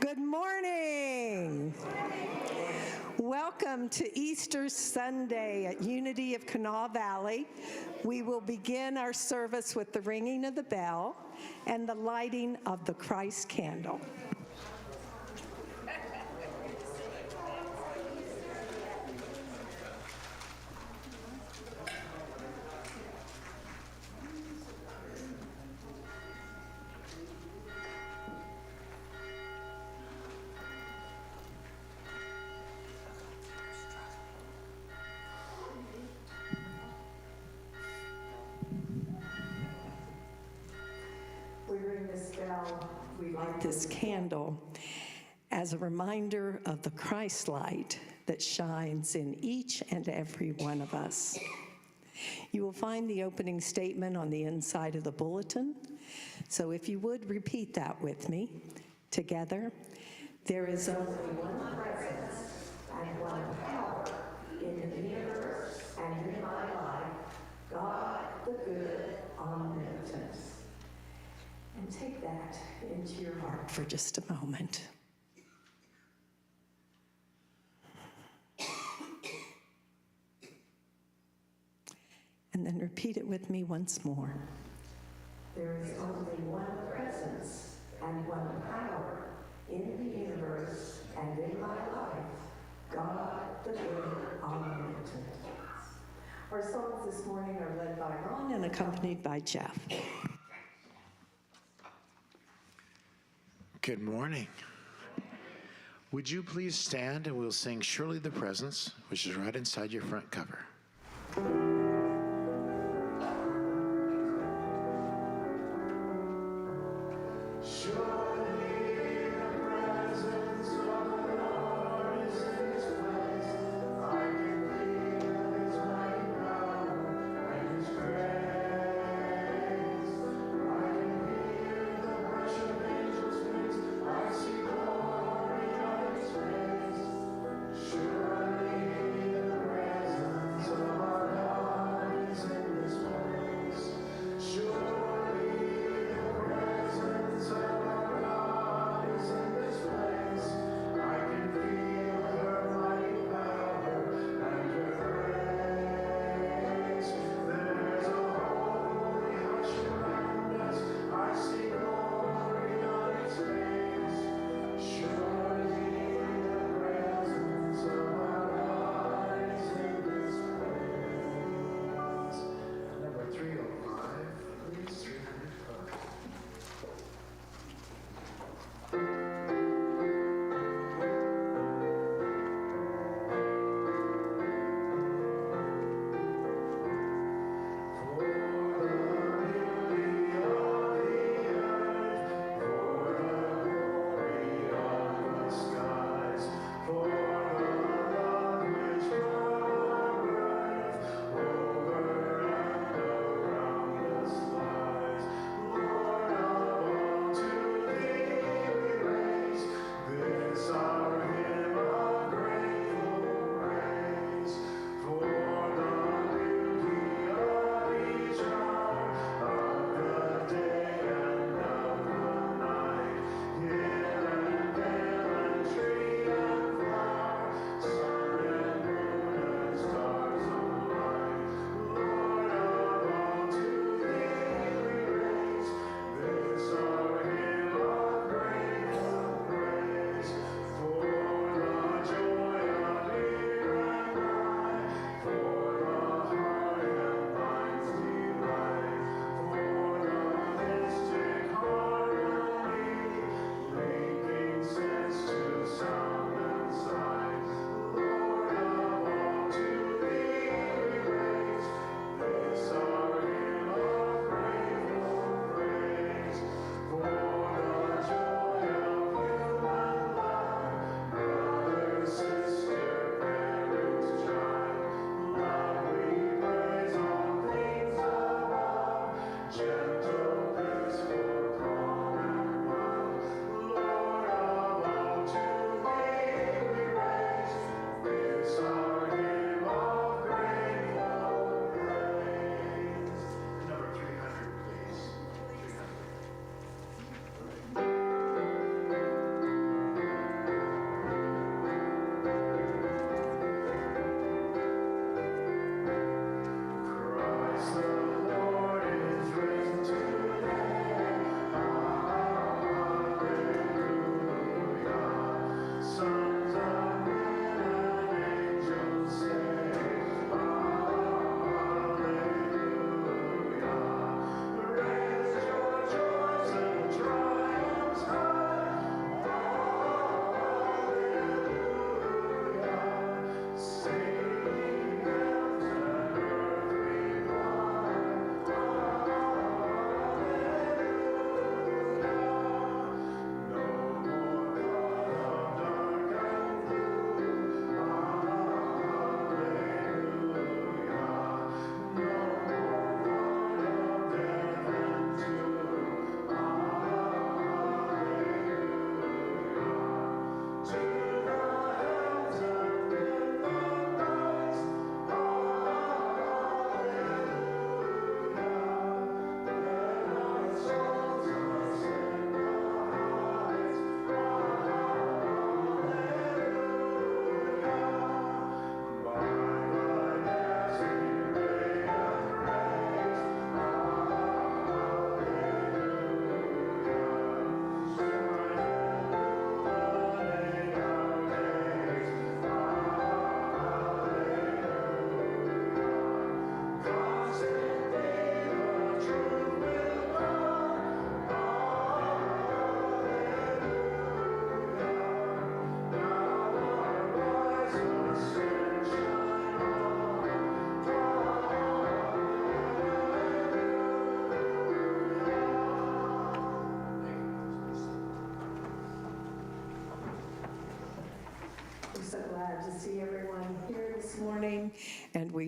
Good morning. Welcome to Easter Sunday at Unity of Kanawha Valley. We will begin our service with the ringing of the bell and the lighting of the Christ candle. We ring this bell, we light this candle as a reminder of the Christ light that shines in each and every one of us. You will find the opening statement on the inside of the bulletin. So if you would repeat that with me together. There is only one presence and one power in the universe and in my life, God the good, omnipotent. And take that into your heart for just a moment. And then repeat it with me once more. There is only one presence and one power in the universe and in my life, God the good, omnipotent. Our songs this morning are led by Ron and accompanied by Jeff. Good morning. Would you please stand and we'll sing Surely the Presence, which is right inside your front cover. Surely the presence of our God.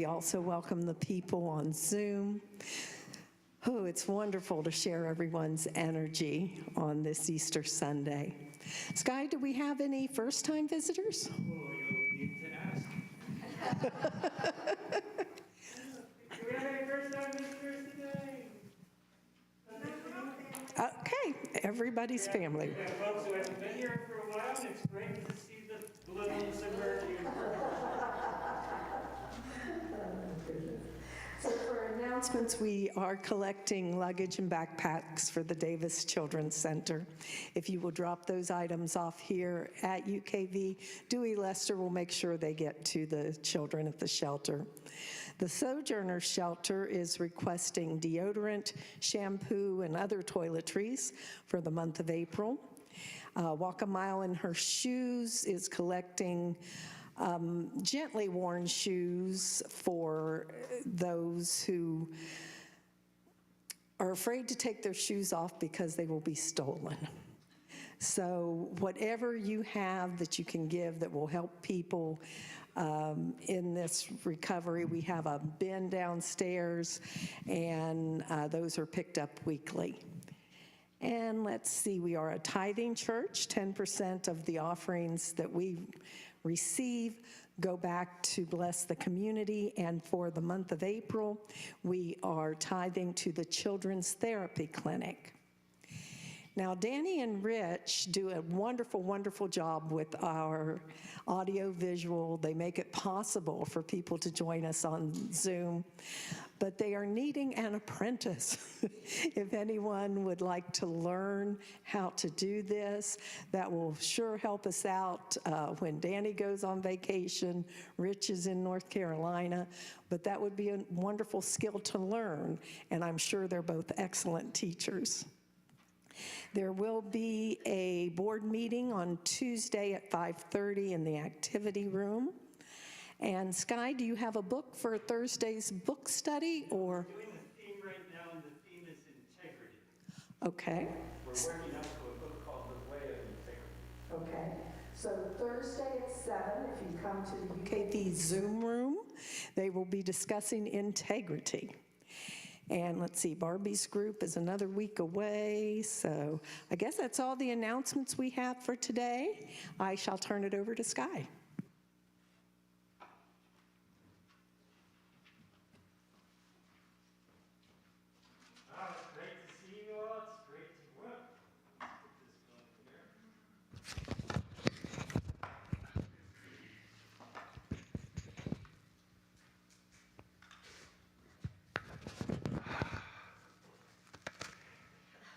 We also welcome the people on Zoom. Oh, it's wonderful to share everyone's energy on this Easter Sunday. Sky, do we have any first-time visitors? Oh, you'll need to ask. Do we have any first-time visitors today? Okay, everybody's family. We have folks who haven't been here for a while, and it's great to see the little Zimmer. So for announcements, we are collecting luggage and backpacks for the Davis Children's Center. If you will drop those items off here at UKV, Dewey Lester will make sure they get to the children at the shelter. The Sojourner Shelter is requesting deodorant, shampoo, and other toiletries for the month of April. Walk a Mile in Her Shoes is collecting gently worn shoes for those who are afraid to take their shoes off because they will be stolen. So whatever you have that you can give that will help people in this recovery, we have a bin downstairs, and those are picked up weekly. And let's see, we are a tithing church. 10% of the offerings that we receive go back to bless the community, and for the month of April, we are tithing to the Children's Therapy Clinic. Now, Danny and Rich do a wonderful, wonderful job with our audio visual. They make it possible for people to join us on Zoom, but they are needing an apprentice. If anyone would like to learn how to do this, that will sure help us out when Danny goes on vacation. Rich is in North Carolina, but that would be a wonderful skill to learn, and I'm sure they're both excellent teachers. There will be a board meeting on Tuesday at 5:30 in the activity room. And Sky, do you have a book for Thursday's book study, or? We're doing the theme right now, and the theme is integrity. Okay. We're working up to a book called The Way of Integrity. Okay. So Thursday at 7, if you come to the UKV Zoom room, they will be discussing integrity. And let's see, Barbie's group is another week away, so I guess that's all the announcements we have for today. I shall turn it over to Sky. Oh, it's great to see you all. It's great to work. Let's put this one here.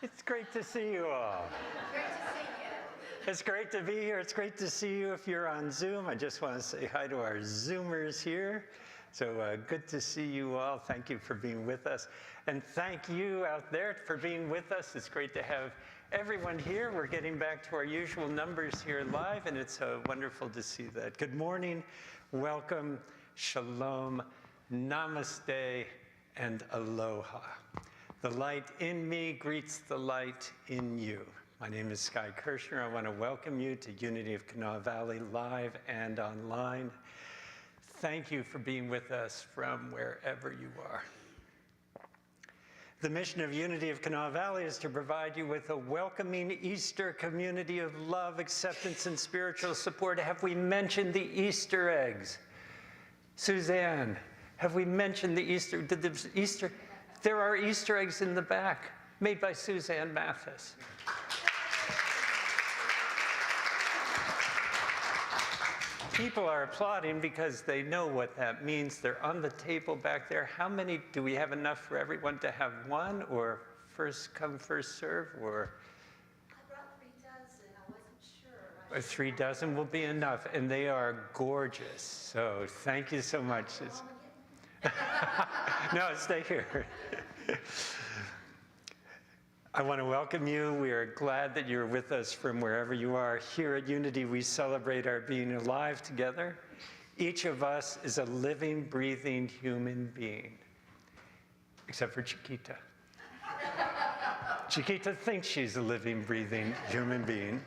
It's great to see you all. Great to see you. It's great to be here. It's great to see you if you're on Zoom. I just want to say hi to our Zoomers here. So good to see you all. Thank you for being with us. And thank you out there for being with us. It's great to have everyone here. We're getting back to our usual numbers here live, and it's wonderful to see that. Good morning, welcome, shalom, namaste, and aloha. The light in me greets the light in you. My name is Sky Kirshner. I want to welcome you to Unity of Kanawha Valley live and online. Thank you for being with us from wherever you are. The mission of Unity of Kanawha Valley is to provide you with a welcoming Easter community of love, acceptance, and spiritual support. Have we mentioned the Easter eggs? Suzanne, have we mentioned the Easter? There are Easter eggs in the back, made by Suzanne Mathis. People are applauding because they know what that means. They're on the table back there. How many, do we have enough for everyone to have one, or first come, first serve, or? I brought 3 dozen. I wasn't sure. 3 dozen will be enough, and they are gorgeous. So thank you so much. No, stay here. I want to welcome you. We are glad that you're with us from wherever you are. Here at Unity, we celebrate our being alive together. Each of us is a living, breathing human being, except for Chiquita. Chiquita thinks she's a living, breathing human being.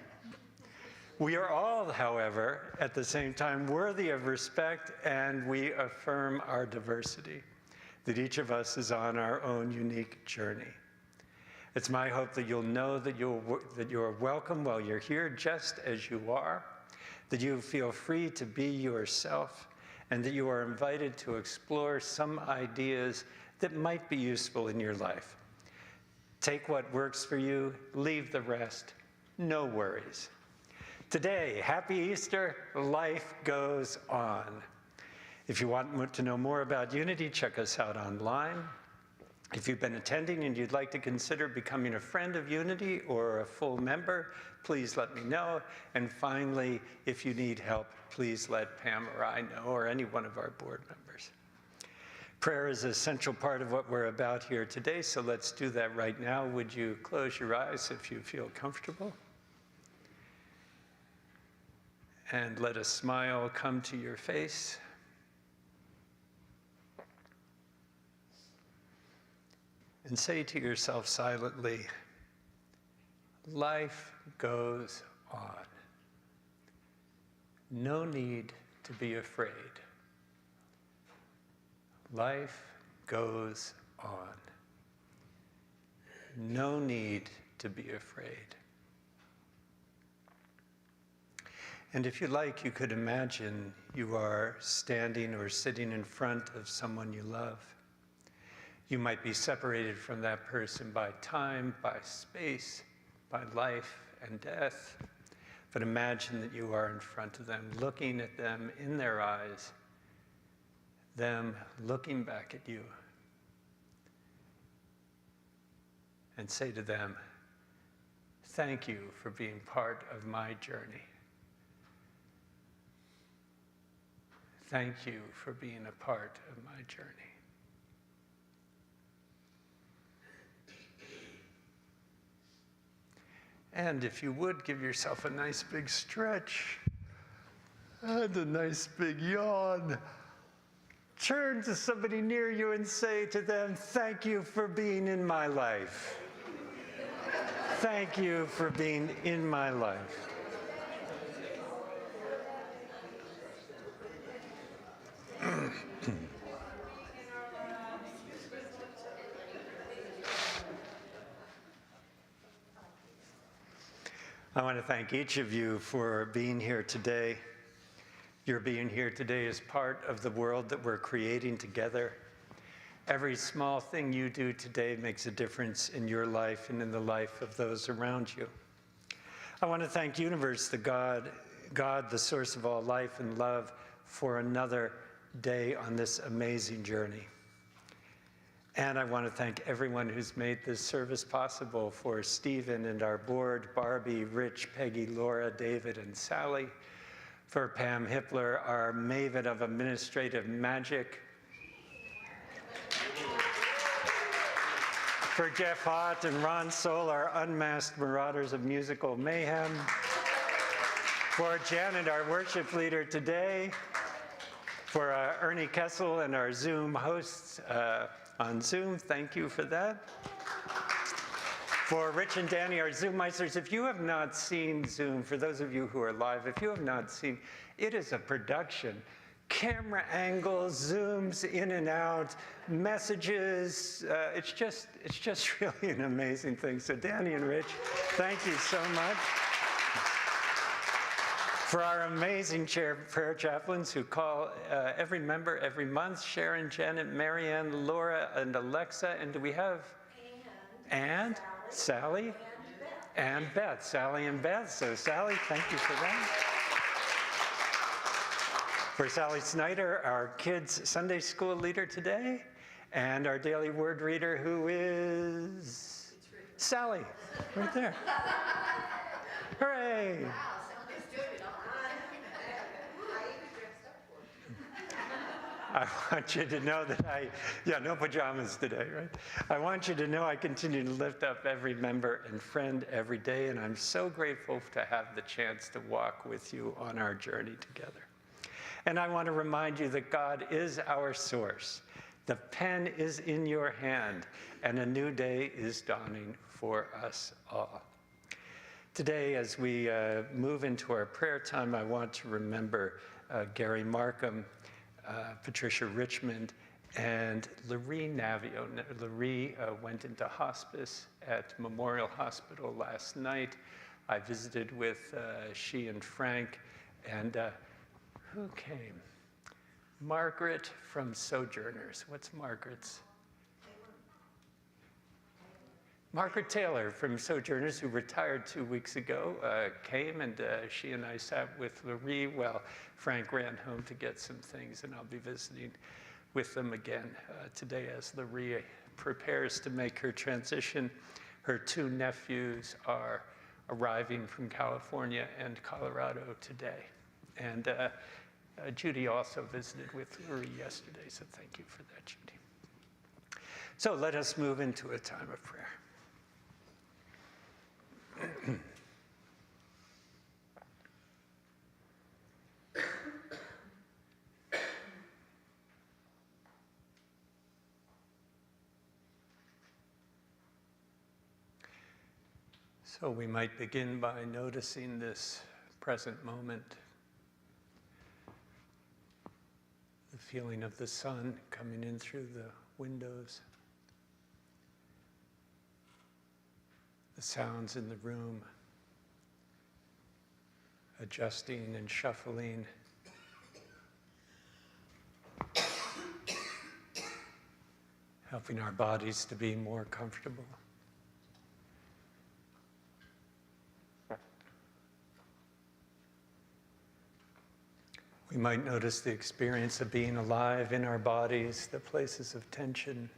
We are all, however, at the same time worthy of respect, and we affirm our diversity, that each of us is on our own unique journey. It's my hope that you'll know that you're welcome while you're here just as you are, that you feel free to be yourself, and that you are invited to explore some ideas that might be useful in your life. Take what works for you, leave the rest, no worries. Today, happy Easter, life goes on. If you want to know more about Unity, check us out online. If you've been attending and you'd like to consider becoming a friend of Unity or a full member, please let me know. And finally, if you need help, please let Pam or I know, or any one of our board members. Prayer is an essential part of what we're about here today, so let's do that right now. Would you close your eyes if you feel comfortable? And let a smile come to your face. And say to yourself silently, life goes on. No need to be afraid. Life goes on. No need to be afraid. And if you like, you could imagine you are standing or sitting in front of someone you love. You might be separated from that person by time, by space, by life and death. But imagine that you are in front of them, looking at them in their eyes, them looking back at you. And say to them, thank you for being part of my journey. Thank you for being a part of my journey. And if you would, give yourself a nice big stretch and a nice big yawn. Turn to somebody near you and say to them, thank you for being in my life. Thank you for being in my life. I want to thank each of you for being here today. Your being here today is part of the world that we're creating together. Every small thing you do today makes a difference in your life and in the life of those around you. I want to thank Universe, the God, the source of all life and love, for another day on this amazing journey. And I want to thank everyone who's made this service possible, for Stephen and our board, Barbie, Rich, Peggy, Laura, David, and Sally, for Pam Hippler, our maven of administrative magic, for Jeff Hott and Ron Soul, our unmasked marauders of musical mayhem, for Janet, our worship leader today, for Ernie Kessel and our Zoom hosts on Zoom, thank you for that. For Rich and Danny, our Zoom meisters, if you have not seen Zoom, for those of you who are live, if you have not seen, it is a production. Camera angles, zooms in and out, messages, it's just really an amazing thing. So Danny and Rich, thank you so much. For our amazing prayer chaplains who call every member every month, Sharon, Janet, Marianne, Laura, and Alexa, and do we have? And Sally? And Beth. Sally and Beth. So Sally, thank you for that. For Sally Snyder, our kids' Sunday school leader today, and our daily word reader, who is Sally, right there. Hooray! I want you to know that no pajamas today, right? I want you to know I continue to lift up every member and friend every day, and I'm so grateful to have the chance to walk with you on our journey together. And I want to remind you that God is our source. The pen is in your hand, and a new day is dawning for us all. Today, as we move into our prayer time, I want to remember Gary Markham, Patricia Richmond, and Laree Navio. Laree went into hospice at Memorial Hospital last night. I visited with she and Frank, and who came? Margaret from Sojourners. What's Margaret's? Margaret Taylor from Sojourners, who retired 2 weeks ago, came, and she and I sat with Laree while Frank ran home to get some things, and I'll be visiting with them again today as Laree prepares to make her transition. Her 2 nephews are arriving from California and Colorado today. And Judy also visited with Laree yesterday, so thank you for that, Judy. So let us move into a time of prayer. So we might begin by noticing this present moment, the feeling of the sun coming in through the windows, the sounds in the room, adjusting and shuffling, helping our bodies to be more comfortable. We might notice the experience of being alive in our bodies, the places of tension.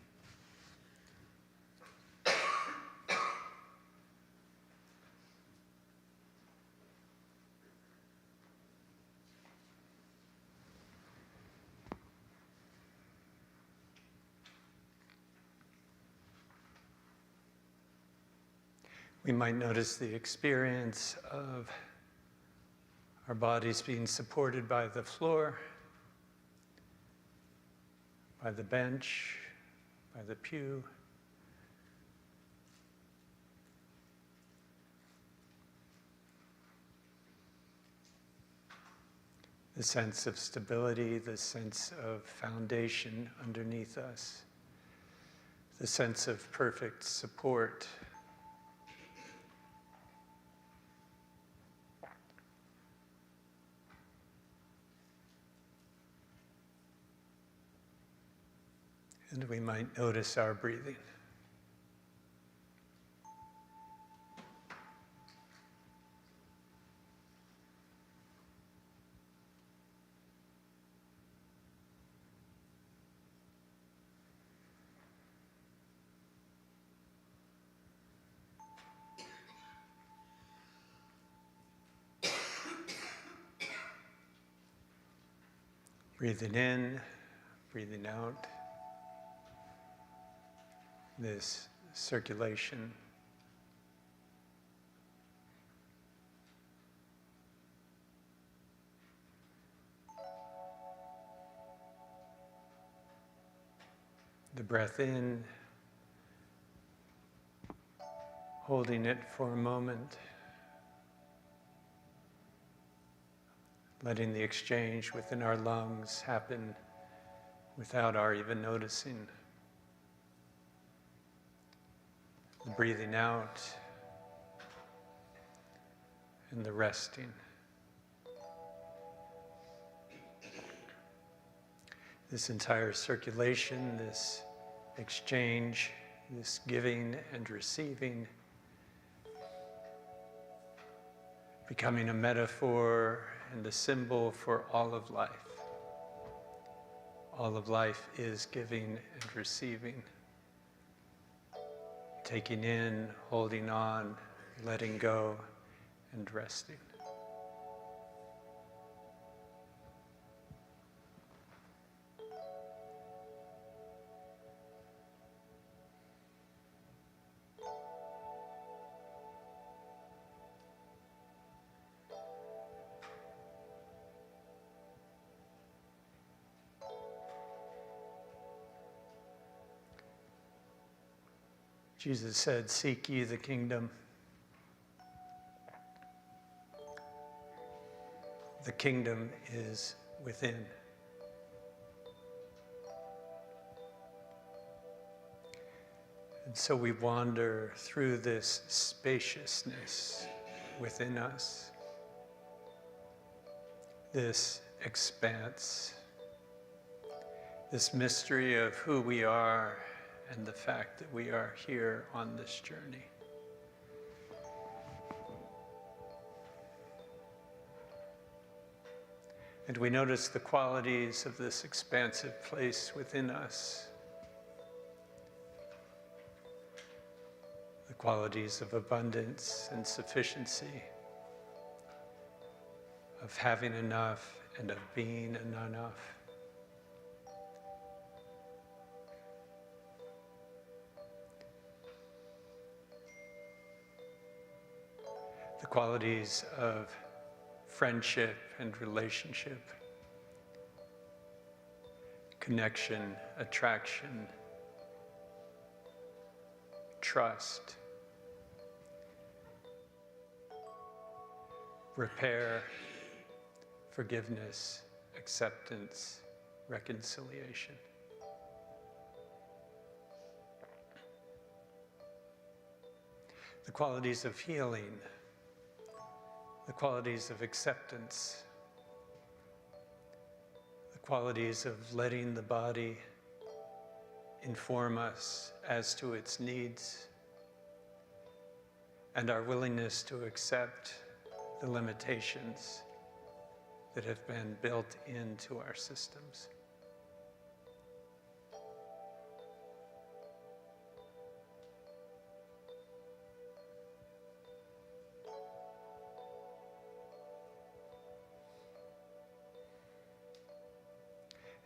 We might notice the experience of our bodies being supported by the floor, by the bench, by the pew. The sense of stability, the sense of foundation underneath us, the sense of perfect support. And we might notice our breathing. Breathing in, breathing out. This circulation. The breath in, holding it for a moment, letting the exchange within our lungs happen without our even noticing. The breathing out and the resting. This entire circulation, this exchange, this giving and receiving, becoming a metaphor and a symbol for all of life. All of life is giving and receiving. Taking in, holding on, letting go, and resting. Jesus said, "Seek ye the kingdom." The kingdom is within. And so we wander through this spaciousness within us, this expanse, this mystery of who we are and the fact that we are here on this journey. And we notice the qualities of this expansive place within us. The qualities of abundance and sufficiency, of having enough and of being enough. The qualities of friendship and relationship, connection, attraction, trust, repair, forgiveness, acceptance, reconciliation. The qualities of healing, the qualities of acceptance, the qualities of letting the body inform us as to its needs, and our willingness to accept the limitations that have been built into our systems.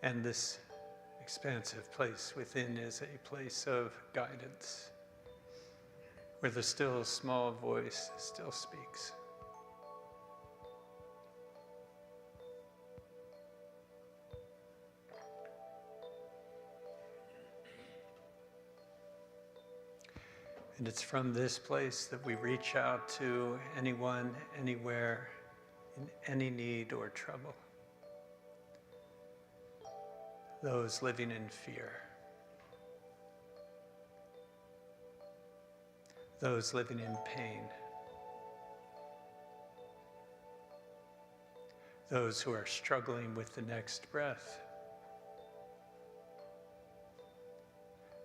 And this expansive place within is a place of guidance, where the still small voice still speaks. And it's from this place that we reach out to anyone, anywhere, in any need or trouble. Those living in fear. Those living in pain. Those who are struggling with the next breath.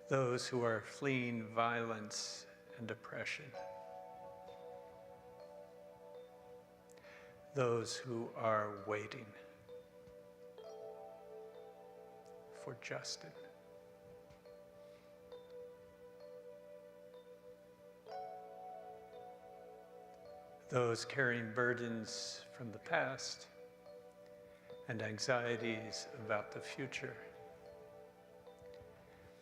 Those who are fleeing violence and oppression. Those who are waiting for Justin. Those carrying burdens from the past and anxieties about the future.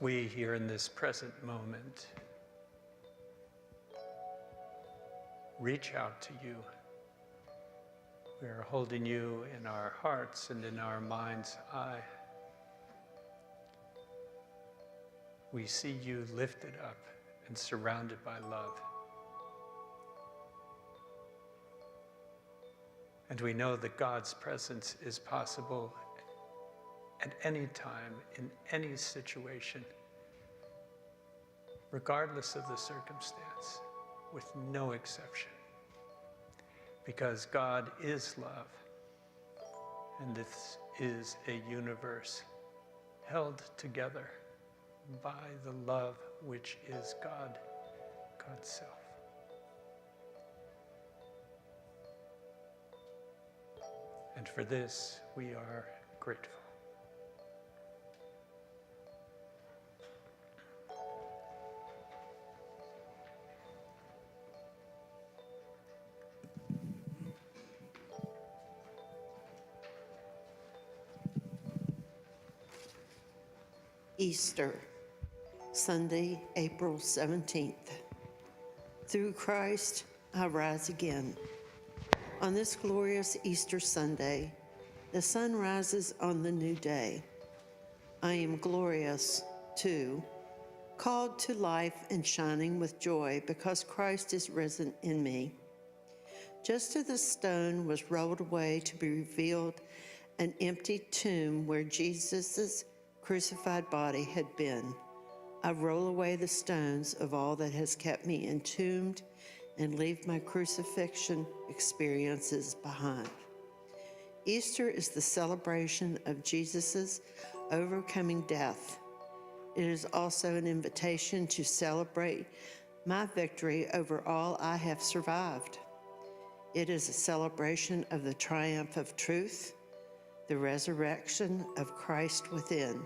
We here in this present moment reach out to you. We are holding you in our hearts and in our mind's eye. We see you lifted up and surrounded by love. And we know that God's presence is possible at any time, in any situation, regardless of the circumstance, with no exception. Because God is love, and this is a universe held together by the love which is God, God's self. And for this, we are grateful. Easter, Sunday, April 17th. Through Christ, I rise again. On this glorious Easter Sunday, the sun rises on the new day. I am glorious, too, called to life and shining with joy because Christ is risen in me. Just as the stone was rolled away to be revealed an empty tomb where Jesus' crucified body had been, I roll away the stones of all that has kept me entombed and leave my crucifixion experiences behind. Easter is the celebration of Jesus' overcoming death. It is also an invitation to celebrate my victory over all I have survived. It is a celebration of the triumph of truth, the resurrection of Christ within.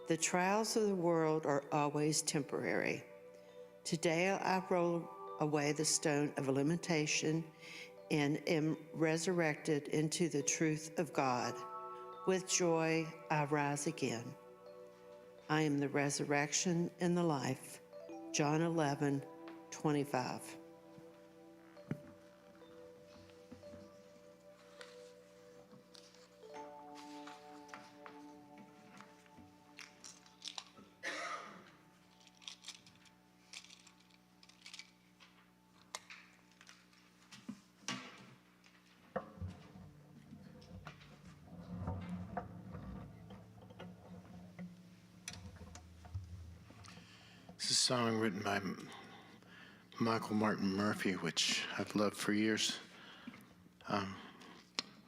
The trials of the world are always temporary. Today I roll away the stone of limitation and am resurrected into the truth of God. With joy, I rise again. I am the resurrection and the life. John 11:25. This is a song written by Michael Martin Murphey, which I've loved for years.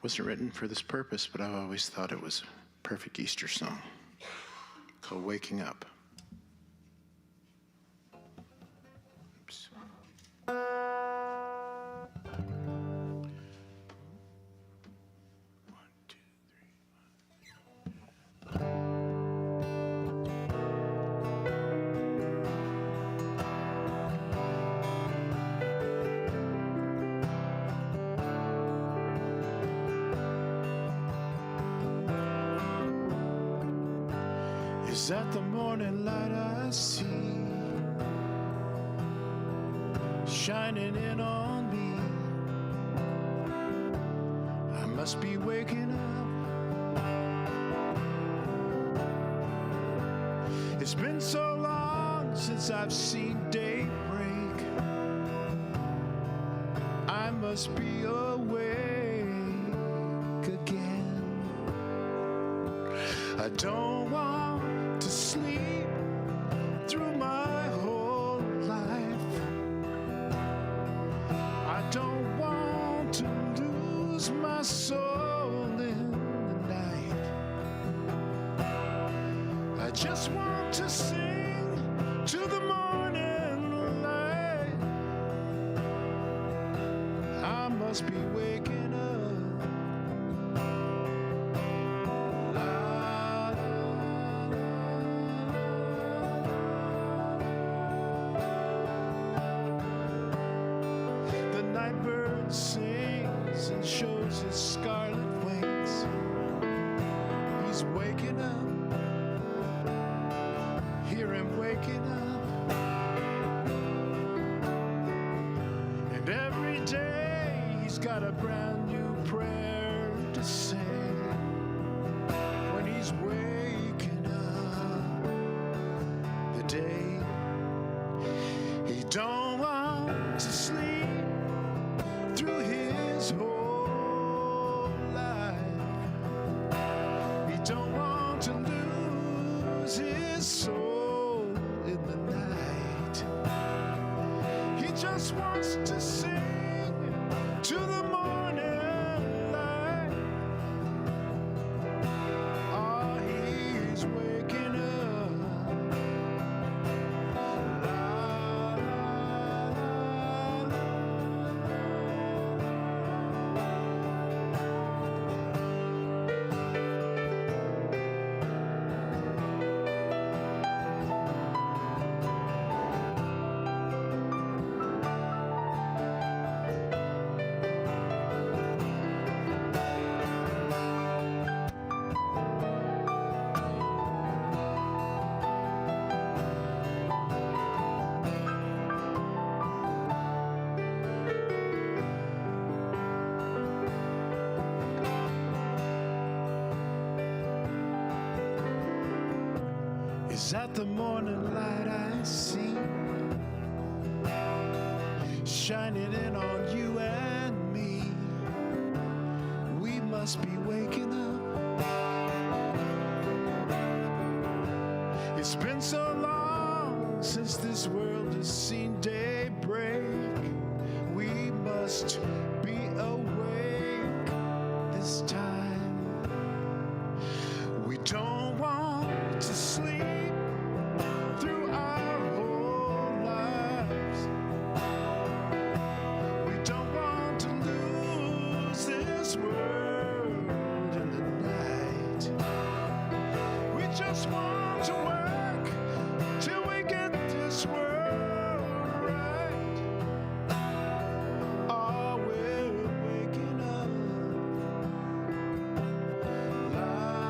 Wasn't written for this purpose, but I've always thought it was a perfect Easter song called Waking Up. Oops. Is that the morning light I see shining in on me? I must be waking up. It's been so long since I've seen daybreak. I must be awake again. I don't want to sleep through my whole life. I don't want to lose my soul in the night. I just want to sing to the morning light. I must be waking up. Sings and shows his scarlet wings. He's waking up. Hear him waking up. And every day he's got a brand new prayer to say. When he's waking up the day, he don't want to sleep through his whole life. He don't want to lose his soul in the night. He just wants to sing to the morning light. Oh, he's waking up. Is that the morning light I see shining in on you and must be waking up. It's been so long since this world has seen daybreak. We must be awake this time. We don't want to sleep through our whole lives. We don't want to lose this world in the night. We just want to work till we get this world right. Oh, we're waking up. La, la,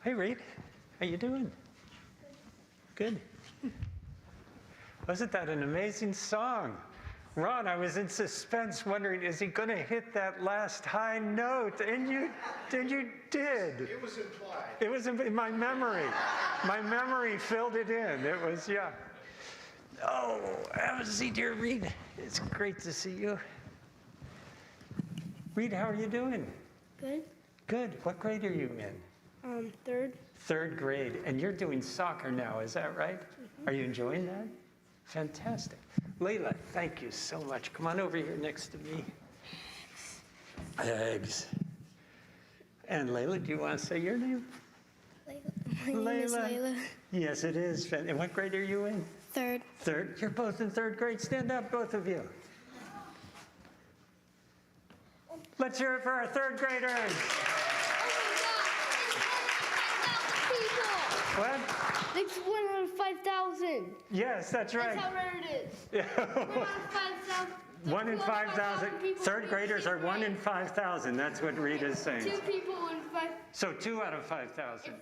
Hey, Reed. How you doing? Good. Wasn't that an amazing song? Ron, I was in suspense wondering, is he going to hit that last high note? And you did. it was implied. It was in my memory. My memory filled it in. It was, yeah. Oh, have a seat, dear Reed. It's great to see you. Reed, how are you doing? Good. Good. What grade are you in? Third. Third grade. And you're doing soccer now, is that right? Are you enjoying that? Fantastic. Layla, thank you so much. Come on over here next to me. Eggs. And Layla, do you want to say your name? My name is Layla. Yes, it is. And what grade are you in? Third. Third. You're both in third grade. Stand up, both of you. Let's hear it for our third graders. What? It's 1 out of 5,000. Yes, that's right. That's how rare it is. 1 out of 5,000. 1 in 5,000. Third graders are 1 in 5,000. That's what Rita's saying. 2 people in 5. So 2 out of 5,000.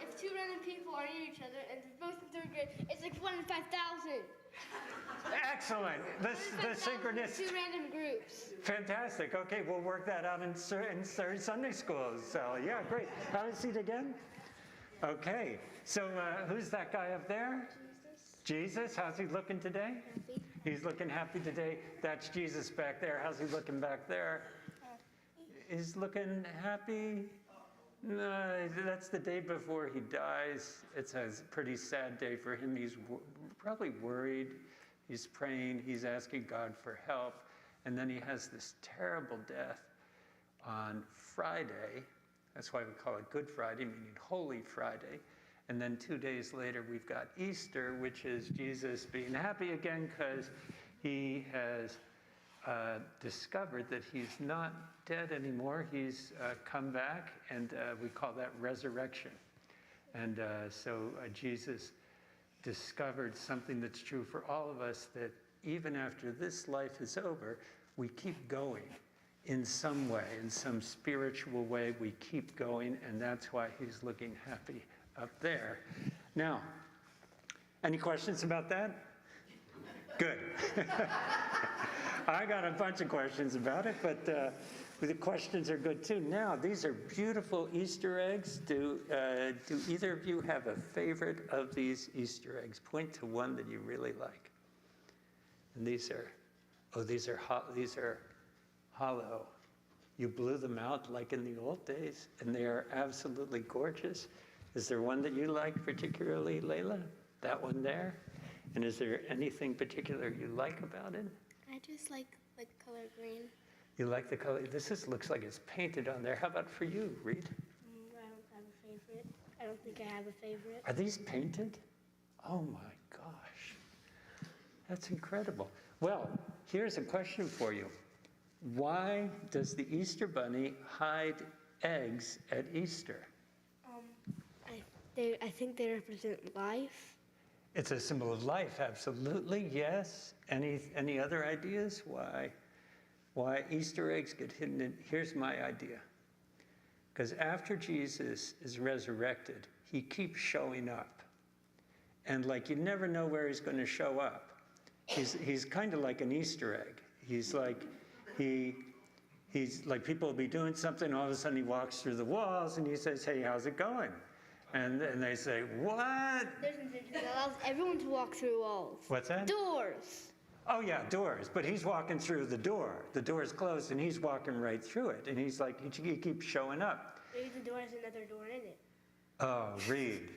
If two random people are near each other and they're both in third grade, it's like 1 in 5,000. Excellent. The synchronous. 2 random groups. Fantastic. Okay, we'll work that out in third Sunday schools. So yeah, great. Have a seat again. Okay. So who's that guy up there? Jesus. How's he looking today? Happy. He's looking happy today. That's Jesus back there. How's he looking back there? He's looking happy. No, that's the day before he dies. It's a pretty sad day for him. He's probably worried. He's praying. He's asking God for help. And then he has this terrible death on Friday. That's why we call it Good Friday, meaning Holy Friday. And then 2 days later, we've got Easter, which is Jesus being happy again because he has discovered that he's not dead anymore. He's come back, and we call that resurrection. And so Jesus discovered something that's true for all of us, that even after this life is over, we keep going in some way, in some spiritual way. We keep going, and that's why he's looking happy up there. Now, any questions about that? Good. I got a bunch of questions about it, but the questions are good too. Now, these are beautiful Easter eggs. Do either of you have a favorite of these Easter eggs? Point to one that you really like. And these are hollow. You blew them out like in the old days, and they are absolutely gorgeous. Is there one that you like particularly, Layla? That one there? And is there anything particular you like about it? I just like the color green. You like the color? Looks like it's painted on there. How about for you, Reed? I don't have a favorite. I don't think I have a favorite. Are these painted? Oh my gosh. That's incredible. Well, here's a question for you. Why does the Easter Bunny hide eggs at Easter? I think they represent life. It's a symbol of life, absolutely, yes. Any other ideas why Easter eggs get hidden in? Here's my idea. Because after Jesus is resurrected, he keeps showing up. And like you never know where he's going to show up. He's kind of like an Easter egg. He's like people will be doing something, all of a sudden he walks through the walls and he says, "Hey, how's it going?" And they say, "What?" There's an invention that allows everyone to walk through walls. What's that? Doors. Oh yeah, doors. But he's walking through the door. The door's closed and he's walking right through it. And he's like, he keeps showing up. Maybe the door has another door in it. Oh, Reed.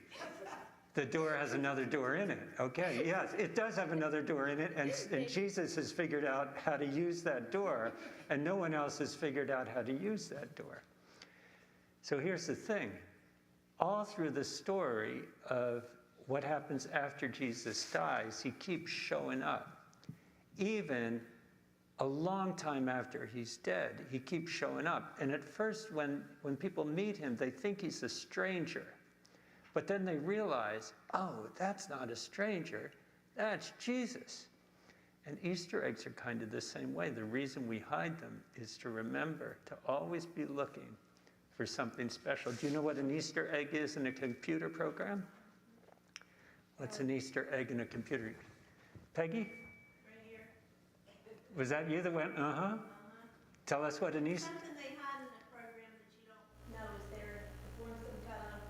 The door has another door in it. Okay, yes, it does have another door in it. And Jesus has figured out how to use that door. And no one else has figured out how to use that door. So here's the thing. All through the story of what happens after Jesus dies, he keeps showing up. Even a long time after he's dead, he keeps showing up. And at first, when people meet him, they think he's a stranger. But then they realize, oh, that's not a stranger, that's Jesus. And Easter eggs are kind of the same way. The reason we hide them is to remember to always be looking for something special. Do you know what an Easter egg is in a computer program? What's an Easter egg in a computer? Peggy? Right here. Was that you that went, uh-huh? Tell us what an Easter... Something they hide in a program that you don't know is there, before some kind of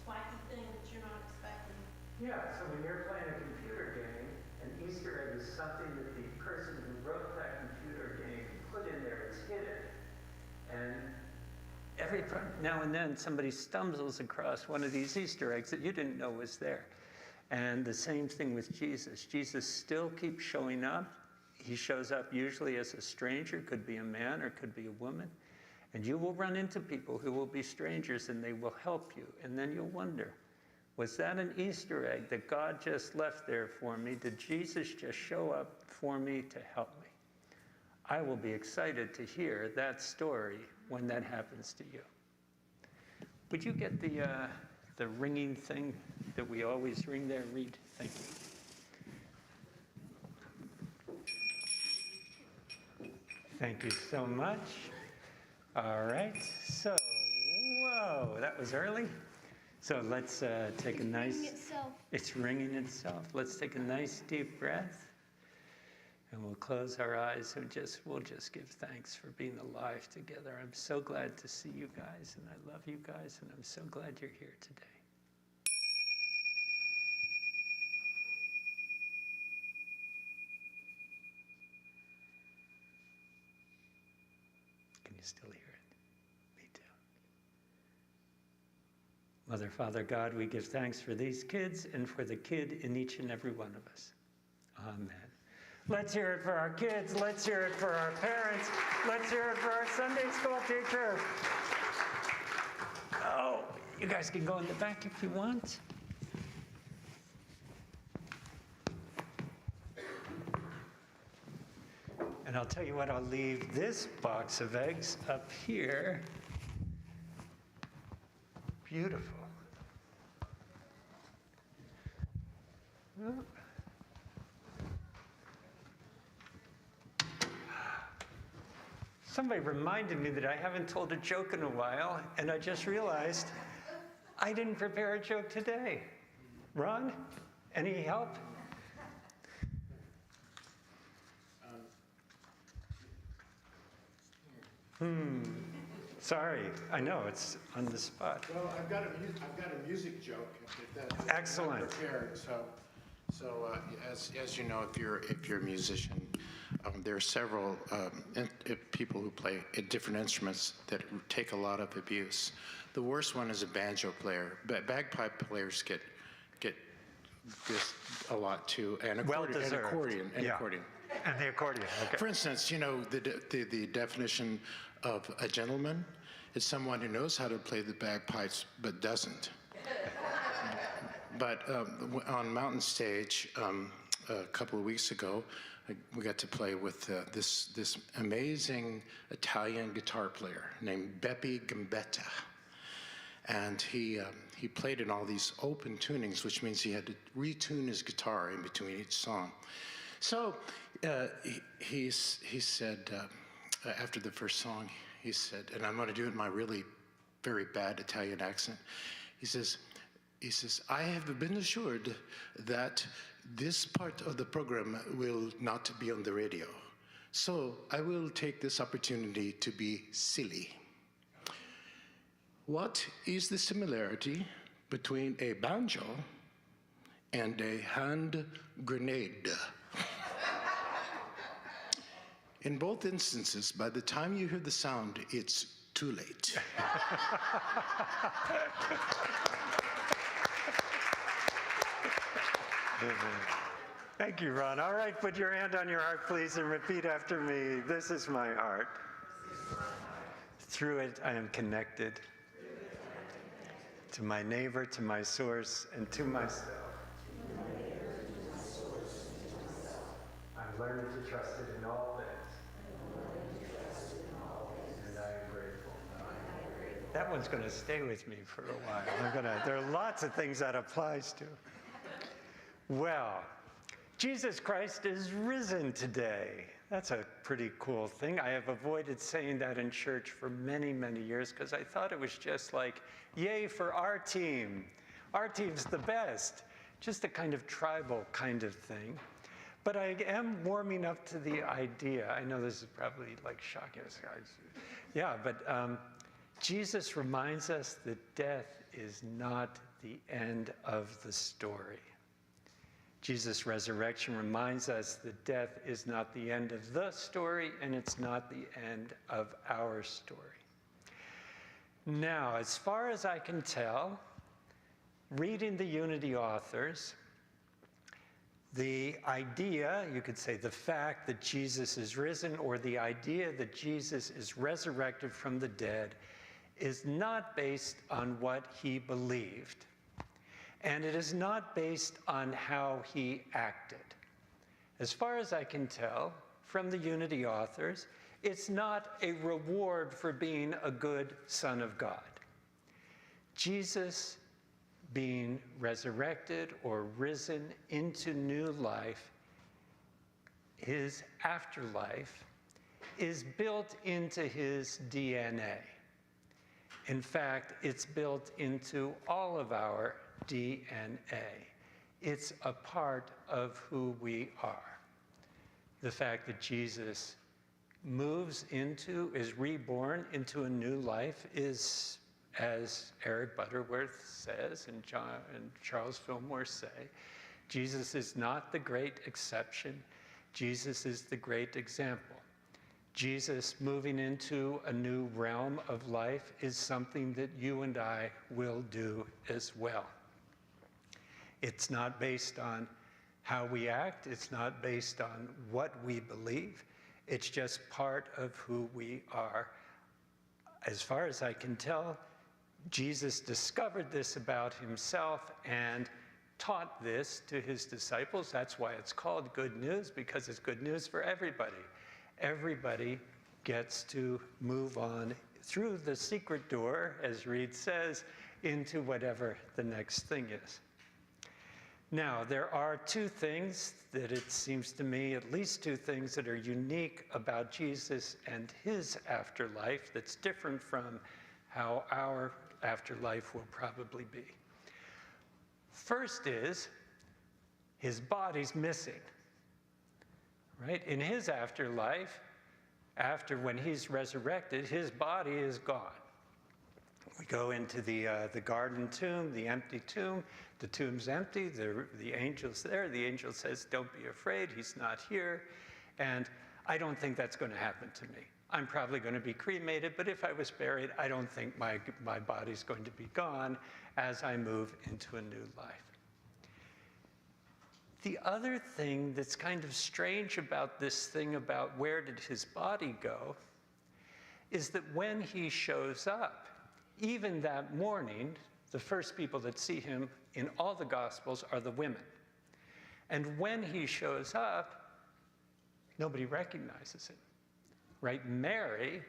wacky thing that you're not expecting. Yeah, so when you're playing a computer game, an Easter egg is something that the person who wrote that computer game put in there. It's hidden. And every now and then somebody stumbles across one of these Easter eggs that you didn't know was there. And the same thing with Jesus. Jesus still keeps showing up. He shows up usually as a stranger, could be a man or could be a woman. And you will run into people who will be strangers and they will help you. And then you'll wonder, was that an Easter egg that God just left there for me? Did Jesus just show up for me to help me? I will be excited to hear that story when that happens to you. Would you get the ringing thing that we always ring there, Reed? Thank you. Thank you so much. All right, so, whoa, that was early. So let's take a nice... Ringing itself. It's ringing itself. Let's take a nice deep breath. And we'll close our eyes and we'll just give thanks for being alive together. I'm so glad to see you guys, and I love you guys, and I'm so glad you're here today. Can you still hear it? Me too. Mother, Father, God, we give thanks for these kids and for the kid in each and every one of us. Amen. Let's hear it for our kids. Let's hear it for our parents. Let's hear it for our Sunday school teacher. Oh, you guys can go in the back if you want. And I'll tell you what, I'll leave this box of eggs up here. Beautiful. Oh. Somebody reminded me that I haven't told a joke in a while, and I just realized I didn't prepare a joke today. Ron, any help? Sorry, I know, it's on the spot. Well, I've got a music joke. If that's Excellent. not prepared. So as you know, if you're a musician, there are several people who play different instruments that take a lot of abuse. The worst one is a banjo player, but bagpipe players get this a lot too, and accordion. And the accordion, okay. For instance, you know, the definition of a gentleman is someone who knows how to play the bagpipes but doesn't. But on Mountain Stage, a couple of weeks ago, we got to play with this amazing Italian guitar player named Beppe Gambetta. And he played in all these open tunings, which means he had to retune his guitar in between each song. So he said, after the first song, he said, and I'm going to do it in my really very bad Italian accent. He says, I have been assured that this part of the program will not be on the radio. So I will take this opportunity to be silly. What is the similarity between a banjo and a hand grenade? In both instances, by the time you hear the sound, it's too late. Thank you, Ron. All right, put your hand on your heart, please, and repeat after me. This is my heart. Through it, I am connected to my neighbor, to my source, and to myself. I'm learning to trust it in all things. And I am grateful. That one's going to stay with me for a while. There are lots of things that applies to. Well, Jesus Christ is risen today. That's a pretty cool thing. I have avoided saying that in church for many, many years because I thought it was just like, yay for our team. Our team's the best. Just a kind of tribal kind of thing. But I am warming up to the idea. I know this is probably like shocking. Yeah, but Jesus reminds us that death is not the end of the story. Jesus' resurrection reminds us that death is not the end of the story, and it's not the end of our story. Now, as far as I can tell, reading the Unity authors, the idea, you could say the fact that Jesus is risen, or the idea that Jesus is resurrected from the dead, is not based on what he believed. And it is not based on how he acted. As far as I can tell from the Unity authors, it's not a reward for being a good son of God. Jesus being resurrected or risen into new life, his afterlife, is built into his DNA. In fact, it's built into all of our DNA. It's a part of who we are. The fact that Jesus is reborn into a new life is, as Eric Butterworth says and Charles Fillmore say, Jesus is not the great exception. Jesus is the great example. Jesus moving into a new realm of life is something that you and I will do as well. It's not based on how we act. It's not based on what we believe. It's just part of who we are. As far as I can tell, Jesus discovered this about himself and taught this to his disciples. That's why it's called good news, because it's good news for everybody. Everybody gets to move on through the secret door, as Reed says, into whatever the next thing is. Now, there are two things that it seems to me, at least two things that are unique about Jesus and his afterlife that's different from how our afterlife will probably be. First is, his body's missing. Right? In his afterlife, when he's resurrected, his body is gone. We go into the garden tomb, the empty tomb. The tomb's empty. The angel's there. The angel says, "Don't be afraid. He's not here." And I don't think that's going to happen to me. I'm probably going to be cremated, but if I was buried, I don't think my body's going to be gone as I move into a new life. The other thing that's kind of strange about this thing about where did his body go is that when he shows up, even that morning, the first people that see him in all the Gospels are the women. And when he shows up, nobody recognizes him, right? Mary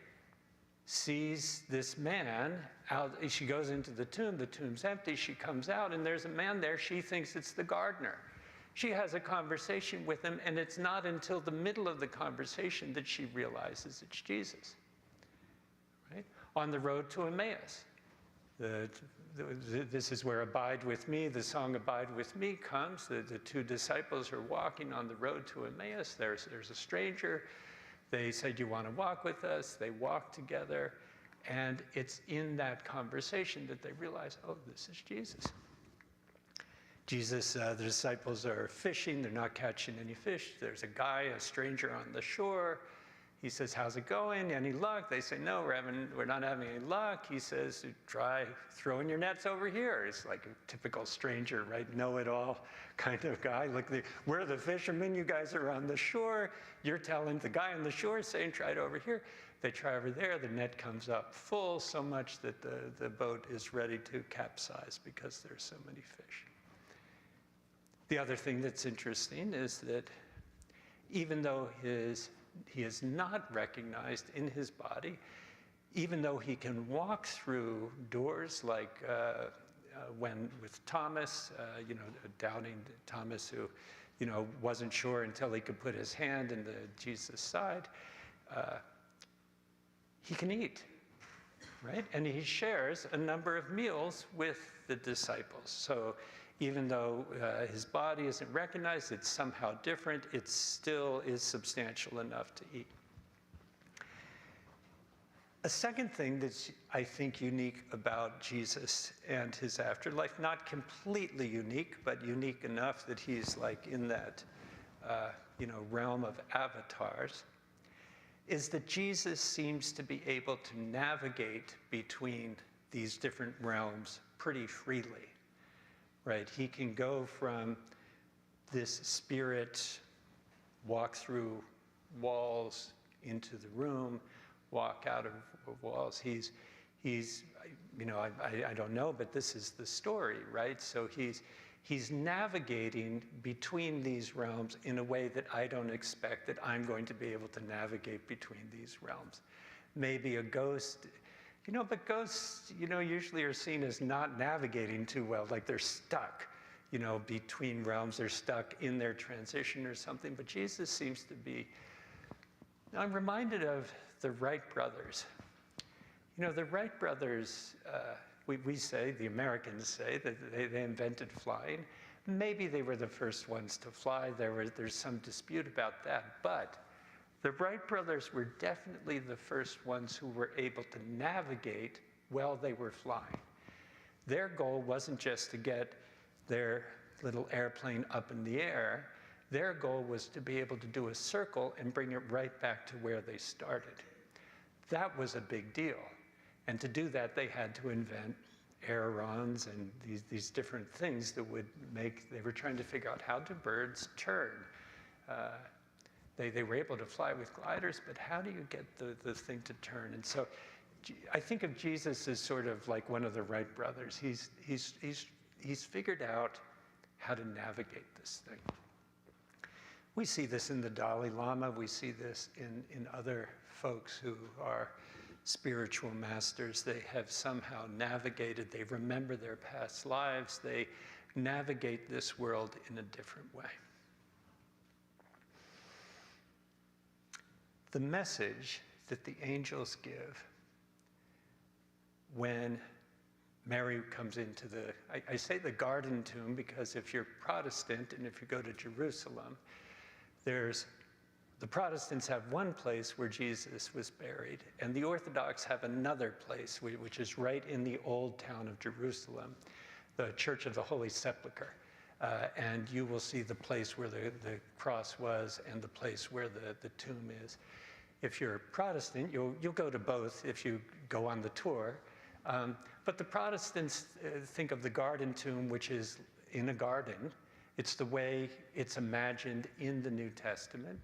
sees this man out. She goes into the tomb's empty, she comes out, and there's a man there. She thinks it's the gardener. She has a conversation with him, and it's not until the middle of the conversation that she realizes it's Jesus, right? On the road to Emmaus. This is where Abide With Me, the song Abide With Me comes. The two disciples are walking on the road to Emmaus. There's a stranger. They said, "You want to walk with us?" They walk together, and it's in that conversation that they realize, oh, this is Jesus. The disciples are fishing. They're not catching any fish. There's a stranger on the shore. He says, "How's it going? Any luck?" They say, "No, we're not having any luck." He says, "Try throwing your nets over here." It's like a typical stranger, right? Know-it-all kind of guy. Look, we're the fishermen. You guys are on the shore. You're telling the guy on the shore, saying, "Try it over here." They try over there. The net comes up full, so much that the boat is ready to capsize because there's so many fish. The other thing that's interesting is that even though he is not recognized in his body, even though he can walk through doors like when with Thomas, doubting Thomas, who, wasn't sure until he could put his hand in Jesus' side, he can eat, right? And he shares a number of meals with the disciples. So even though his body isn't recognized, it's somehow different, it still is substantial enough to eat. A second thing that's, I think, unique about Jesus and his afterlife, not completely unique, but unique enough that he's like in that, realm of avatars, is that Jesus seems to be able to navigate between these different realms pretty freely. Right, he can go from this spirit, walk through walls into the room, walk out of walls. He's I don't know, but this is the story, right? So he's navigating between these realms in a way that I don't expect that I'm going to be able to navigate between these realms. Maybe a ghost. But ghosts, usually are seen as not navigating too well, like they're stuck, between realms, they're stuck in their transition or something. But Jesus seems to be, I'm reminded of the Wright brothers. The Wright brothers, we say, the Americans say, that they invented flying. Maybe they were the first ones to fly. There's some dispute about that, but the Wright brothers were definitely the first ones who were able to navigate while they were flying. Their goal wasn't just to get their little airplane up in the air. Their goal was to be able to do a circle and bring it right back to where they started. That was a big deal. And to do that, they had to invent ailerons and these different things that would they were trying to figure out how do birds turn. They were able to fly with gliders, but how do you get the thing to turn? And so I think of Jesus as sort of like one of the Wright brothers. He's figured out how to navigate this thing. We see this in the Dalai Lama. We see this in other folks who are spiritual masters. They have somehow navigated, they remember their past lives, they navigate this world in a different way. The message that the angels give when Mary comes into I say the garden tomb because if you're Protestant and if you go to Jerusalem, the Protestants have one place where Jesus was buried, and the Orthodox have another place, which is right in the old town of Jerusalem, the Church of the Holy Sepulchre. And you will see the place where the cross was and the place where the tomb is. If you're Protestant, you'll go to both if you go on the tour. But the Protestants think of the garden tomb, which is in a garden. It's the way it's imagined in the New Testament.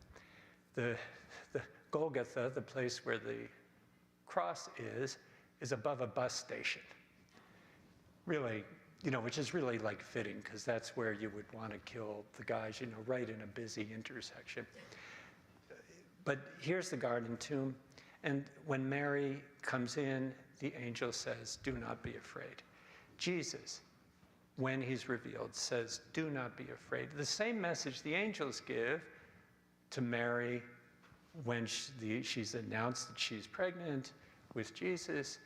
The Golgotha, the place where the cross is above a bus station. Really, which is really like fitting, because that's where you would want to kill the guys, right in a busy intersection. But here's the garden tomb. And when Mary comes in, the angel says, do not be afraid. Jesus, when he's revealed, says, do not be afraid. The same message the angels give to Mary when she's announced that she's pregnant with Jesus.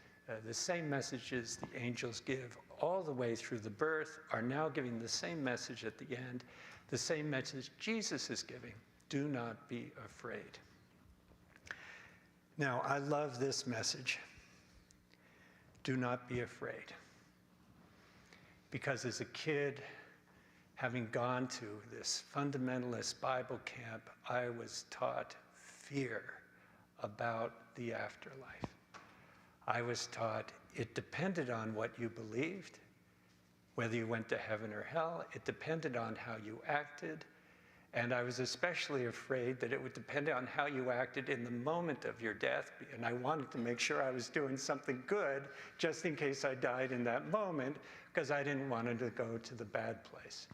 The same messages the angels give all the way through the birth are now giving the same message at the end, the same message Jesus is giving. Do not be afraid. Now, I love this message. Do not be afraid. Because as a kid, having gone to this fundamentalist Bible camp, I was taught fear about the afterlife. I was taught it depended on what you believed, whether you went to heaven or hell. It depended on how you acted. And I was especially afraid that it would depend on how you acted in the moment of your death. And I wanted to make sure I was doing something good just in case I died in that moment, because I didn't want it to go to the bad place.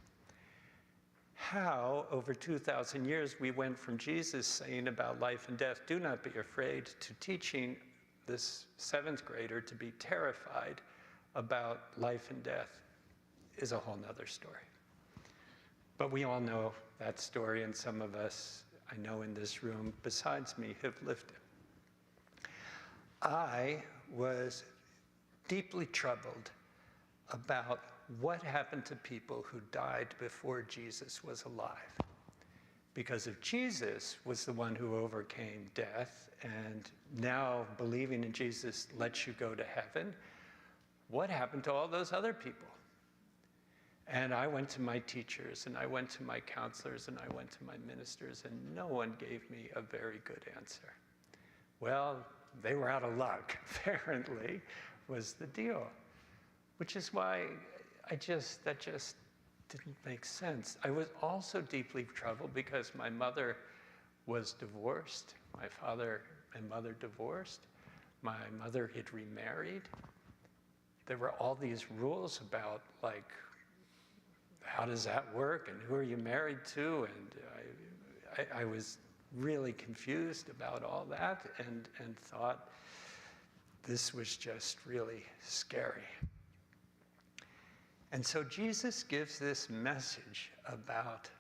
How, over 2,000 years, we went from Jesus saying about life and death, do not be afraid, to teaching this 7th grader to be terrified about life and death is a whole nother story. But we all know that story, and some of us, I know in this room, besides me, have lived it. I was deeply troubled about what happened to people who died before Jesus was alive. Because if Jesus was the one who overcame death, and now believing in Jesus lets you go to heaven, what happened to all those other people? And I went to my teachers, and I went to my counselors, and I went to my ministers, and no one gave me a very good answer. Well, they were out of luck, apparently, was the deal. Which is why that just didn't make sense. I was also deeply troubled because my mother was divorced. My father and mother divorced. My mother had remarried. There were all these rules about, like, how does that work and who are you married to? And I was really confused about all that and thought this was just really scary. And so Jesus gives this message about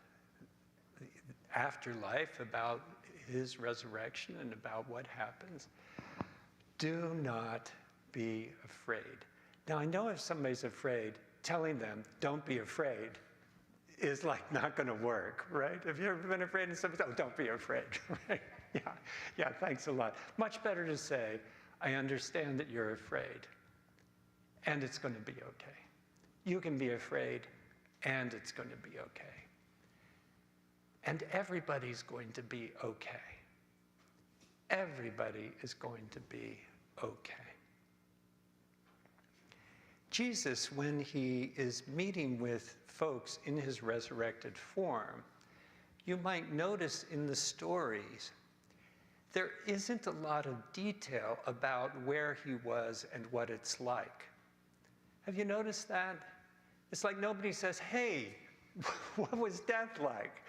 the afterlife, about his resurrection, and about what happens. Do not be afraid. Now, I know if somebody's afraid, telling them, don't be afraid, is like not going to work, right? Have you ever been afraid and somebody said, oh, don't be afraid, right? Yeah, thanks a lot. Much better to say, I understand that you're afraid, and it's going to be okay. You can be afraid, and it's going to be okay. And everybody's going to be okay. Everybody is going to be okay. Jesus, when he is meeting with folks in his resurrected form, you might notice in the stories, there isn't a lot of detail about where he was and what it's like. Have you noticed that? It's like nobody says, hey, what was death like?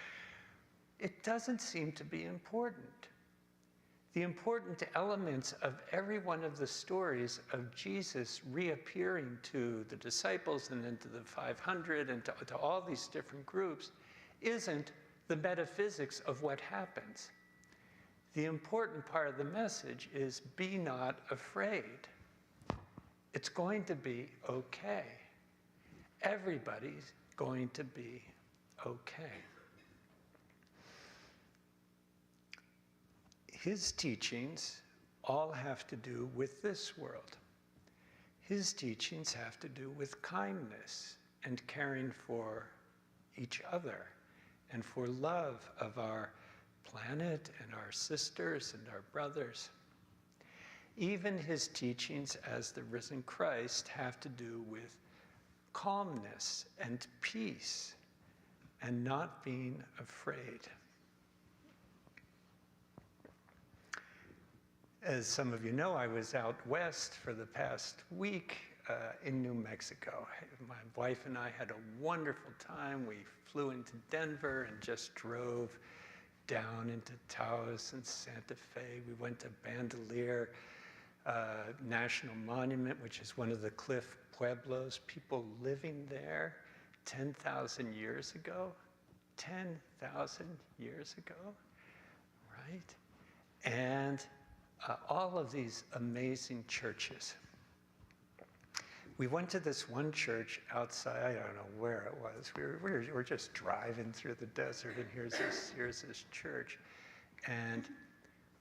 It doesn't seem to be important. The important elements of every one of the stories of Jesus reappearing to the disciples and then to the 500 and to all these different groups isn't the metaphysics of what happens. The important part of the message is be not afraid. It's going to be okay. Everybody's going to be okay. His teachings all have to do with this world. His teachings have to do with kindness and caring for each other and for love of our planet and our sisters and our brothers. Even his teachings as the risen Christ have to do with calmness and peace and not being afraid. As some of you know, I was out west for the past week in New Mexico. My wife and I had a wonderful time. We flew into Denver and just drove down into Taos and Santa Fe. We went to Bandelier National Monument, which is one of the cliff pueblos, people living there 10,000 years ago. 10,000 years ago, right? And all of these amazing churches. We went to this one church outside, I don't know where it was. We were just driving through the desert, and here's this church. And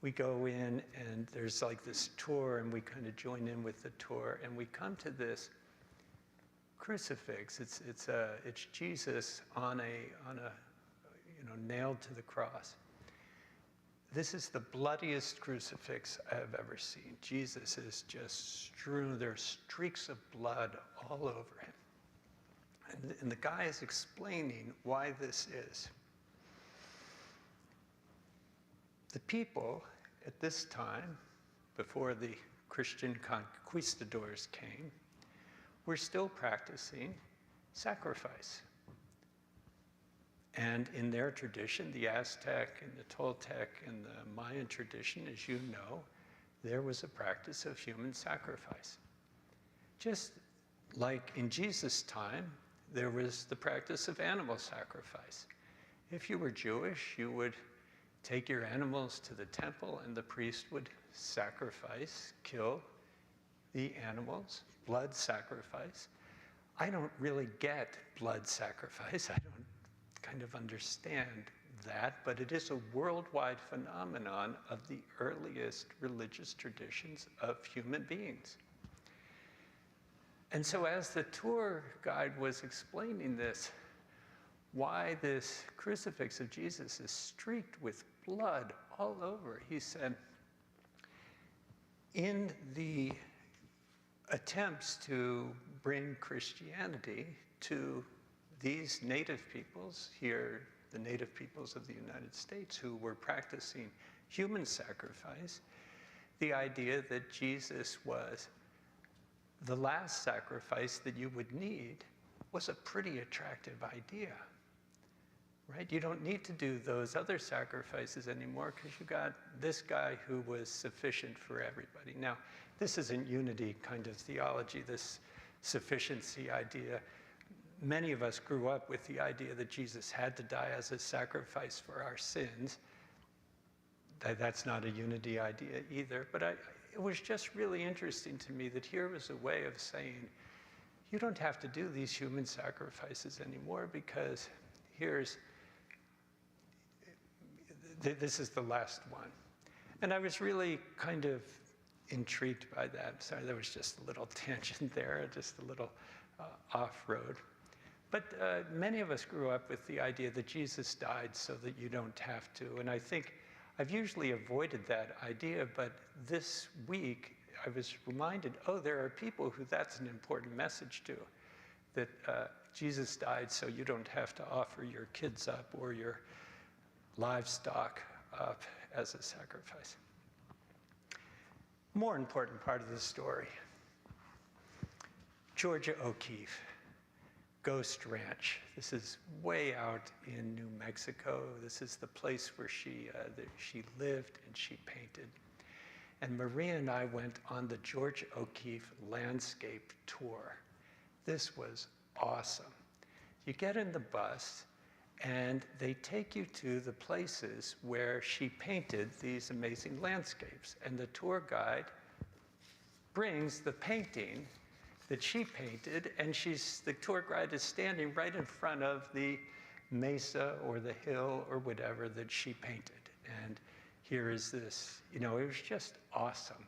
we go in, and there's like this tour, and we kind of join in with the tour, and we come to this crucifix. It's Jesus on a nailed to the cross. This is the bloodiest crucifix I have ever seen. Jesus is just strewn. There's streaks of blood all over him. And the guy is explaining why this is. The people at this time, before the Christian conquistadors came, were still practicing sacrifice. And in their tradition, the Aztec and the Toltec and the Mayan tradition, as you know, there was a practice of human sacrifice. Just like in Jesus' time, there was the practice of animal sacrifice. If you were Jewish, you would take your animals to the temple, and the priest would sacrifice, kill the animals, blood sacrifice. I don't really get blood sacrifice. I don't kind of understand that, but it is a worldwide phenomenon of the earliest religious traditions of human beings. And so as the tour guide was explaining this, why this crucifix of Jesus is streaked with blood all over, he said, in the attempts to bring Christianity to these native peoples here, the native peoples of the United States who were practicing human sacrifice, the idea that Jesus was the last sacrifice that you would need was a pretty attractive idea, right? You don't need to do those other sacrifices anymore because you got this guy who was sufficient for everybody. Now, this isn't unity kind of theology, this sufficiency idea. Many of us grew up with the idea that Jesus had to die as a sacrifice for our sins. That's not a unity idea either, but it was just really interesting to me that here was a way of saying, you don't have to do these human sacrifices anymore because this is the last one. And I was really kind of intrigued by that. Sorry, there was just a little tangent there, just a little off-road. But many of us grew up with the idea that Jesus died so that you don't have to. And I think I've usually avoided that idea, but this week I was reminded, oh, there are people who that's an important message to, that Jesus died so you don't have to offer your kids up or your livestock up as a sacrifice. More important part of the story, Georgia O'Keeffe. Ghost Ranch. This is way out in New Mexico. This is the place where she lived and she painted. And Maria and I went on the Georgia O'Keeffe landscape tour. This was awesome. You get in the bus and they take you to the places where she painted these amazing landscapes. And the tour guide brings the painting that she painted, and the tour guide is standing right in front of the mesa or the hill or whatever that she painted. And here is this, it was just awesome.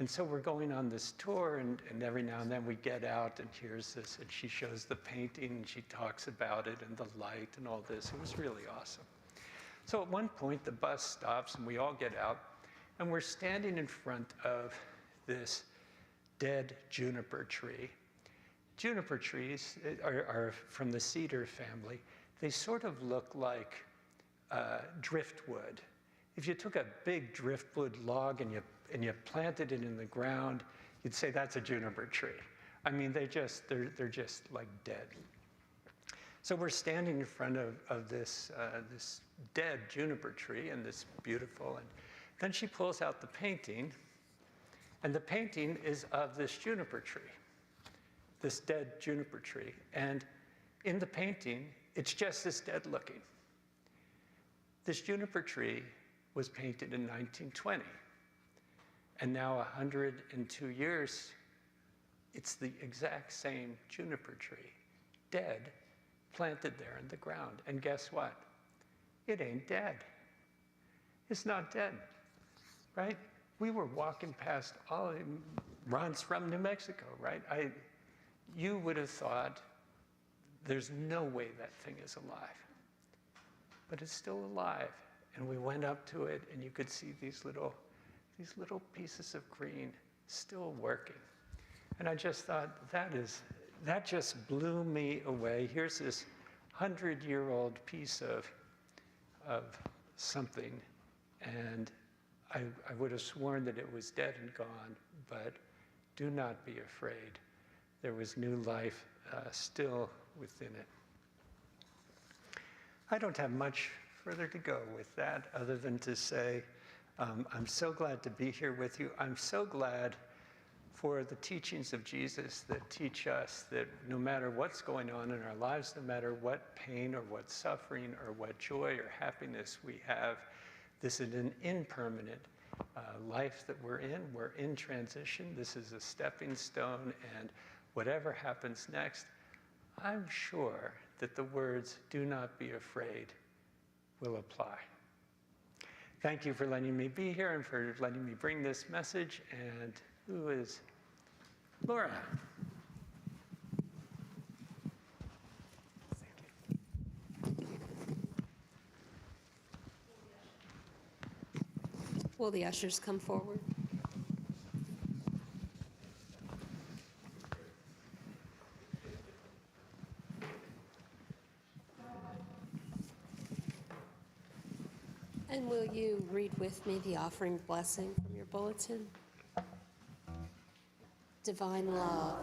And so we're going on this tour, and every now and then we get out, and here's this, and she shows the painting, and she talks about it, and the light, and all this. It was really awesome. So at one point, the bus stops, and we all get out, and we're standing in front of this dead juniper tree. Juniper trees are from the cedar family. They sort of look like driftwood. If you took a big driftwood log and you planted it in the ground, you'd say that's a juniper tree, I mean, they're just like dead. So we're standing in front of this dead juniper tree, and this beautiful, and then she pulls out the painting, and the painting is of this juniper tree, this dead juniper tree. And in the painting, it's just as dead looking. This juniper tree was painted in 1920. And now 102 years, it's the exact same juniper tree, dead, planted there in the ground. And guess what? It ain't dead. It's not dead, right? We were walking past Ron's from New Mexico, right? You would have thought there's no way that thing is alive. But it's still alive. And we went up to it, and you could see these little pieces of green still working. And I just thought, that just blew me away. Here's this 100-year-old piece of something, and I would have sworn that it was dead and gone, but do not be afraid. There was new life still within it. I don't have much further to go with that other than to say, I'm so glad to be here with you. I'm so glad for the teachings of Jesus that teach us that no matter what's going on in our lives, no matter what pain or what suffering or what joy or happiness we have, this is an impermanent life that we're in transition. This is a stepping stone, and whatever happens next, I'm sure that the words, "Do not be afraid," will apply. Thank you for letting me be here and for letting me bring this message. And who is Laura? Will the ushers come forward? And will you read with me the offering blessing from your bulletin? Divine love.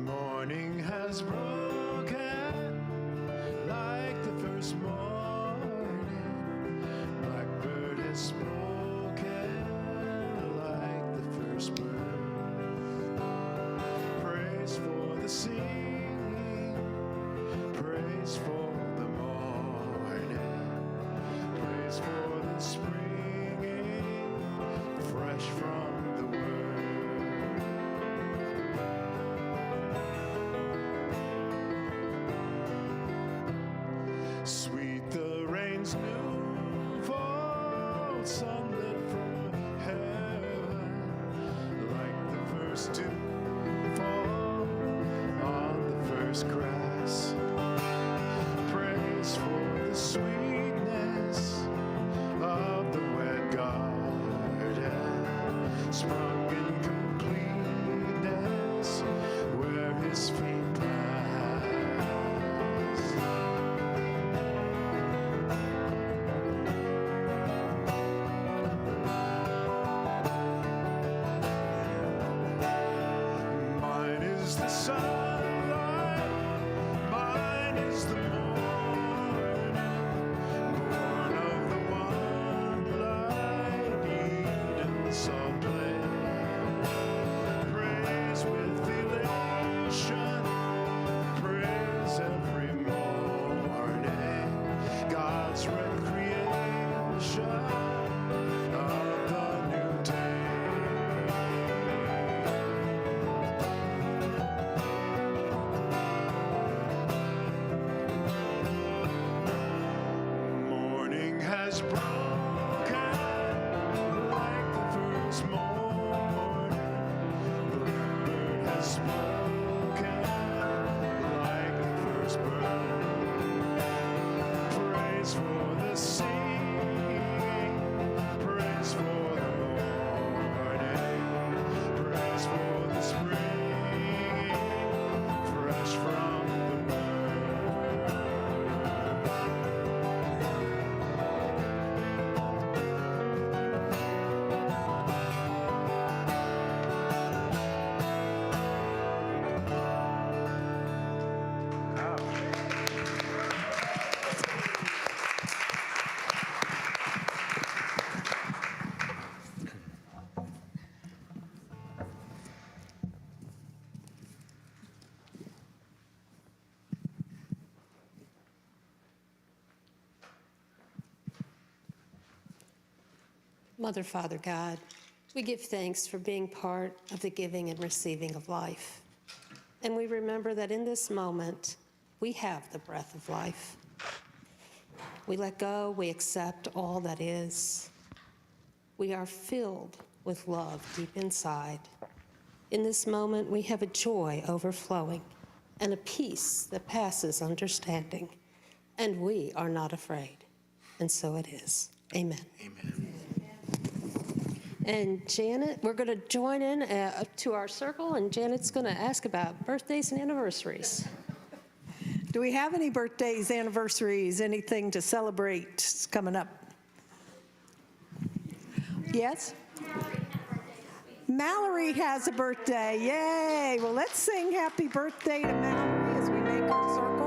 Morning has broken like the first morning. Blackbird has spoken like the first bird. Praise for the singing, praise for the morning, praise for the springing fresh from the word. Sweet the rain's new fall, sunlit from heaven, like the first dew fall on the first grass. Praise for the sweetness of the wet garden, sprung in completeness where his feet pass. Mine is the sunlight, mine is the morning, born of the one light Eden saw play. Praise with elation, praise every morning, God's recreation of the new day. Morning has broken like the first morning. Blackbird has spoken sea. Praise for the morning, praise for the spring, fresh from the Mother, Father, God, we give thanks for being part of the giving and receiving of life. And we remember that in this moment, we have the breath of life. We let go, we accept all that is. We are filled with love deep inside. In this moment, we have a joy overflowing and a peace that passes understanding. And we are not afraid. And so it is. Amen. Amen. And Janet, we're going to join in to our circle, and Janet's going to ask about birthdays and anniversaries. Do we have any birthdays, anniversaries, anything to celebrate coming up? Yes? Mallory has a birthday. Yay. Well, let's sing happy birthday to Mallory as we make our circle.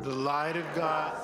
The light of God